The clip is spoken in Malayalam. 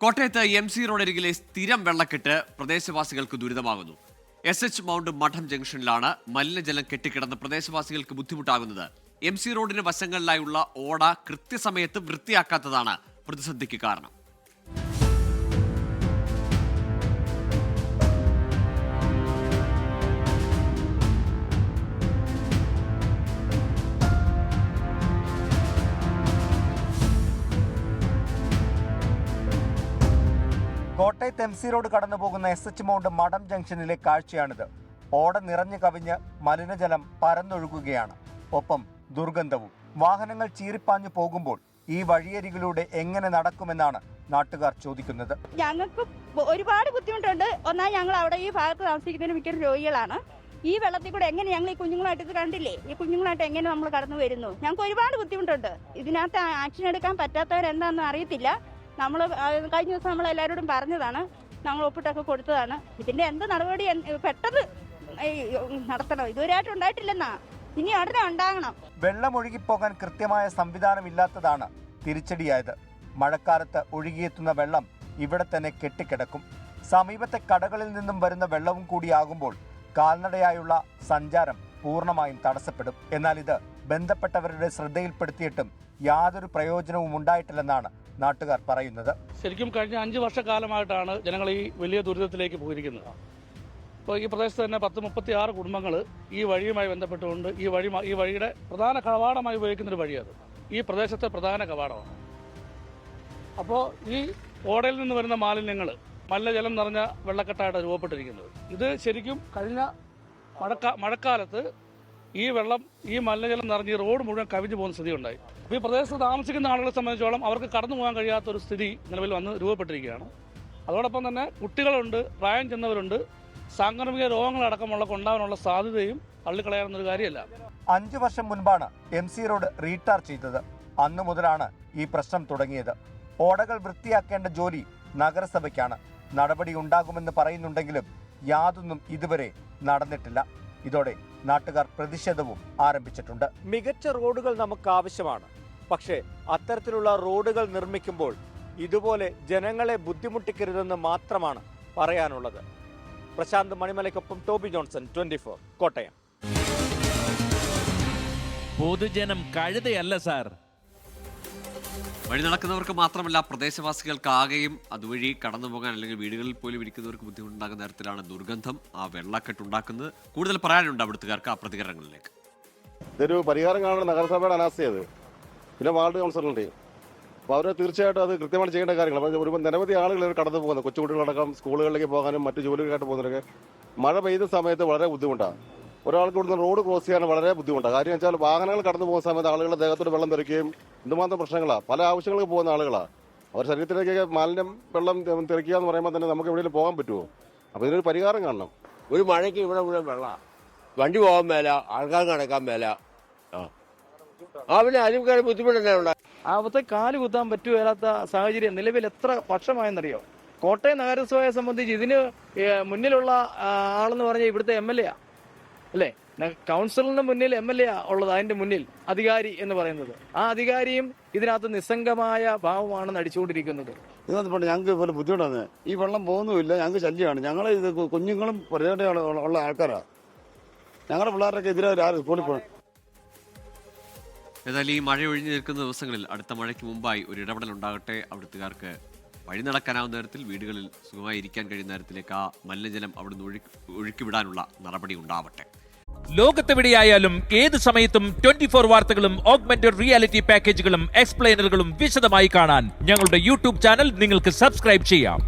കോട്ടയത്ത് MC റോഡരികിലെ സ്ഥിരം വെള്ളക്കെട്ട് പ്രദേശവാസികൾക്ക് ദുരിതമാകുന്നു. SH മൗണ്ട് മഠം ജംഗ്ഷനിലാണ് മലിനജലം കെട്ടിക്കിടന്ന് പ്രദേശവാസികൾക്ക് ബുദ്ധിമുട്ടാകുന്നത്. MC റോഡിന് വശങ്ങളിലായുള്ള ഓട കൃത്യസമയത്ത് വൃത്തിയാക്കാത്തതാണ് പ്രതിസന്ധിക്ക് കാരണം. കോട്ടയത്ത് MC റോഡ് കടന്നു പോകുന്ന SH മൗണ്ട് മഠം ജംഗ്ഷനിലെ കാഴ്ചയാണിത്. ഓട നിറഞ്ഞു കവിഞ്ഞ് മലിനജലം പരന്നൊഴുകുകയാണ്. ഒപ്പം ദുർഗന്ധവും. വാഹനങ്ങൾ ചീറിപ്പാഞ്ഞു പോകുമ്പോൾ ഈ വഴിയരികിലൂടെ എങ്ങനെ നടക്കുമെന്നാണ് നാട്ടുകാർ ചോദിക്കുന്നത്. ഞങ്ങൾക്ക് ഒരുപാട് ബുദ്ധിമുട്ടുണ്ട്. ഒന്നാമത് ഞങ്ങൾ അവിടെ ഈ ഭാഗത്ത് താമസിക്കുന്ന മിക്ക രോഗികളാണ്. ഈ വെള്ളത്തിൽ കൂടെ എങ്ങനെ ഞങ്ങൾ ഈ കുഞ്ഞുങ്ങളായിട്ട് ഇത് കണ്ടില്ലേ, ഈ കുഞ്ഞുങ്ങളായിട്ട് എങ്ങനെ നമ്മൾ കടന്നു വരുന്നു? ഞങ്ങൾക്ക് ഒരുപാട് ബുദ്ധിമുട്ടുണ്ട്. ഇതിനകത്ത് ആക്ഷൻ എടുക്കാൻ പറ്റാത്തവരെന്താണെന്ന് അറിയത്തില്ല. നമ്മൾ കഴിഞ്ഞ ദിവസം നമ്മൾ എല്ലാവരോടും പറഞ്ഞതാണ്, ഞങ്ങൾ ഒപ്പിട്ടൊക്കെ കൊടുത്തതാണ്. ഇതിന്റെ എന്ത് നടപടി പെട്ടെന്ന് നടത്തണം. ഇതുവരെയായിട്ട് ഉണ്ടായിട്ടില്ലെന്നാ, ഇനി ഉടനെ ഉണ്ടാകണം. വെള്ളം ഒഴുകിപ്പോകാൻ കൃത്യമായ സംവിധാനമില്ലാത്തതാണ് തിരിച്ചടിയായത്. മഴക്കാലത്ത് ഒഴുകിയെത്തുന്ന വെള്ളം ഇവിടെ തന്നെ കെട്ടിക്കിടക്കും. സമീപത്തെ കടകളിൽ നിന്നും വരുന്ന വെള്ളവും കൂടിയാകുമ്പോൾ കാൽനടയായുള്ള സഞ്ചാരം പൂർണ്ണമായും തടസ്സപ്പെടും. എന്നാൽ ഇത് ബന്ധപ്പെട്ടവരുടെ ശ്രദ്ധയിൽപ്പെടുത്തിയിട്ടും യാതൊരു പ്രയോജനവും ഉണ്ടായിട്ടില്ലെന്നാണ് നാട്ടുകാർ പറയുന്നത്. ശരിക്കും കഴിഞ്ഞ 5 വർഷക്കാലമായിട്ടാണ് ജനങ്ങൾ ഈ വലിയ ദുരിതത്തിലേക്ക് പോയിരിക്കുന്നത്. ഇപ്പോൾ ഈ പ്രദേശത്ത് തന്നെ 36 കുടുംബങ്ങൾ ഈ വഴിയുമായി ബന്ധപ്പെട്ടുകൊണ്ട് ഈ വഴിയുടെ പ്രധാന കവാടമായി ഉപയോഗിക്കുന്നൊരു വഴിയത് ഈ പ്രദേശത്തെ പ്രധാന കവാടമാണ്. അപ്പോൾ ഈ ഓടയിൽ നിന്ന് വരുന്ന മാലിന്യങ്ങൾ മലിനജലം നിറഞ്ഞ വെള്ളക്കെട്ടായിട്ട് രൂപപ്പെട്ടിരിക്കുന്നത്. ഇത് ശരിക്കും കഴിഞ്ഞ മഴക്കാലത്ത് ഈ മലിനജലം നിറഞ്ഞ് ഈ റോഡ് മുഴുവൻ കവിഞ്ഞു പോകുന്ന സ്ഥിതി ഉണ്ടായി. അപ്പോൾ ഈ പ്രദേശത്ത് താമസിക്കുന്ന ആളുകളെ സംബന്ധിച്ചോളം അവർക്ക് കടന്നു പോകാൻ കഴിയാത്തൊരു സ്ഥിതി നിലവിൽ വന്ന് രൂപപ്പെട്ടിരിക്കുകയാണ്. അതോടൊപ്പം തന്നെ കുട്ടികളുണ്ട്, പ്രായം ചെന്നവരുണ്ട്, സാംക്രമിക രോഗങ്ങളടക്കമുള്ള ഉണ്ടാകാനുള്ള സാധ്യതയും തള്ളിക്കളയാവുന്നൊരു കാര്യമല്ല. 5 വർഷം മുൻപാണ് MC റോഡ് റീടാർ ചെയ്തത്. അന്നു മുതലാണ് ഈ പ്രശ്നം തുടങ്ങിയത്. ഓടകൾ വൃത്തിയാക്കേണ്ട ജോലി നഗരസഭയ്ക്കാണ്. നടപടി ഉണ്ടാകുമെന്ന് പറയുന്നുണ്ടെങ്കിലും യാതൊന്നും ഇതുവരെ നടന്നിട്ടില്ല. ഇതോടെ നാട്ടുകാർ പ്രതിഷേധവും ആരംഭിച്ചിട്ടുണ്ട്. മികച്ച റോഡുകൾ നമുക്ക് ആവശ്യമാണ്. പക്ഷേ അത്തരത്തിലുള്ള റോഡുകൾ നിർമ്മിക്കുമ്പോൾ ഇതുപോലെ ജനങ്ങളെ ബുദ്ധിമുട്ടിക്കരുതെന്ന് മാത്രമാണ് പറയാനുള്ളത്. പ്രശാന്ത് മണിമലയ്ക്കൊപ്പം ടോബി ജോൺസൺ, 24 കോട്ടയം. പൊതുജനം കഴുതയല്ല സാർ. വഴി നടക്കുന്നവർക്ക് മാത്രമല്ല പ്രദേശവാസികൾക്കാകെയും അതുവഴി കടന്നു പോകാൻ അല്ലെങ്കിൽ വീടുകളിൽ പോലും ഇരിക്കുന്നവർക്ക് ബുദ്ധിമുട്ടുണ്ടാകുന്ന തരത്തിലാണ് ദുർഗന്ധം, ആ വെള്ളക്കെട്ടുണ്ടാക്കുന്നത്. കൂടുതൽ പറയാനുണ്ട് അവിടുത്തുകാർക്ക്. ആ പ്രതികരണങ്ങളിലേക്ക്. ഇതൊരു പരിഹാരം കാണുന്ന നഗരസഭയുടെ അനാസ്ഥയത്. പിന്നെ വാർഡ് കൗൺസിലറിൻ്റെ അപ്പോൾ അവർ തീർച്ചയായിട്ടും അത് കൃത്യമായിട്ട് ചെയ്യേണ്ട കാര്യങ്ങൾ. അപ്പോൾ ഒരു നിരവധി ആളുകൾ കടന്നു പോകുന്നത്, കൊച്ചുകുട്ടികളടക്കം സ്കൂളുകളിലേക്ക് പോകാനും മറ്റു ജോലികൾക്കായിട്ട് പോകുന്നവരൊക്കെ മഴ പെയ്ത സമയത്ത് വളരെ ബുദ്ധിമുട്ടാണ്. ഒരാൾക്ക് ഇവിടുന്ന് റോഡ് ക്രോസ് ചെയ്യാൻ വളരെ ബുദ്ധിമുട്ടാണ്. കാര്യം വെച്ചാൽ വാഹനങ്ങൾ കടന്നു പോകുന്ന സമയത്ത് ആളുകളുടെ ദേഹത്തോട് വെള്ളം തെറിക്കുകയും എന്തുമാത്രം പ്രശ്നങ്ങളാണ്. പല ആവശ്യങ്ങൾക്ക് പോകുന്ന ആളുകളാണ്. അവർ ശരീരത്തിലേക്ക് മാലിന്യം വെള്ളം തെറിക്കുക എന്ന് പറയുമ്പോൾ തന്നെ നമുക്ക് എവിടെയെങ്കിലും പോകാൻ പറ്റുമോ? അപ്പോൾ ഇതിനൊരു പരിഹാരം കാണണം. ഒരു മഴയ്ക്ക് ഇവിടെ മുഴുവൻ വെള്ളമാണ്. വണ്ടി പോകാൻ മേല, ആൾക്കാർക്ക് നടക്കാൻ മേല. പിന്നെ അതിന് ബുദ്ധിമുട്ട് തന്നെ ഉണ്ടാകും. അവിടുത്തെ കാല് കുത്താൻ പറ്റുകയില്ലാത്ത സാഹചര്യം നിലവിൽ എത്ര വർഷമായെന്നറിയോ? കോട്ടയം നഗരസഭയെ സംബന്ധിച്ച് ഇതിന് മുന്നിലുള്ള ആളെന്ന് പറഞ്ഞാൽ ഇവിടുത്തെ MLA അല്ലേ? കൗൺസിലറിന് മുന്നിൽ MLA ഉള്ളത്, അതിന്റെ മുന്നിൽ അധികാരി എന്ന് പറയുന്നത്. ആ അധികാരിയും ഇതിനകത്ത് നിസ്സംഗമായ ഭാവമാണ് നടിച്ചുകൊണ്ടിരിക്കുന്നത്. ഞങ്ങൾക്ക് ഇതുപോലെ ബുദ്ധിമുട്ടാണ്. ഈ വെള്ളം പോകുന്നുമില്ല, ഞങ്ങൾക്ക് ശല്യമാണ്. ഞങ്ങൾ ഇത് കുഞ്ഞുങ്ങളും ഉള്ള ആൾക്കാരാണ്. ഞങ്ങളുടെ പിള്ളേരൊക്കെ എതിരെ സ്കൂളിൽ പോകണം. ഏതായാലും ഈ മഴ ഒഴിഞ്ഞു നിൽക്കുന്ന ദിവസങ്ങളിൽ അടുത്ത മഴയ്ക്ക് മുമ്പായി ഒരു ഇടപെടൽ ഉണ്ടാകട്ടെ. അവിടുത്തുകാർക്ക് വഴി നടക്കാനാവുന്ന തരത്തിൽ, വീടുകളിൽ സുഖമായി ഇരിക്കാൻ കഴിയുന്ന തരത്തിലേക്ക് ആ മലിനജലം അവിടുന്ന് ഒഴുക്കിവിടാനുള്ള നടപടി ഉണ്ടാവട്ടെ. ലോകത്തെവിടെയായാലും ഏത് സമയത്തും 24 വാർത്തകളും ഓഗ്മെന്റഡ് റിയാലിറ്റി പാക്കേജുകളും എക്സ്പ്ലെയിനറുകളും വിശദമായി കാണാൻ ഞങ്ങളുടെ YouTube ചാനൽ നിങ്ങൾക്ക് സബ്സ്ക്രൈബ് ചെയ്യാം.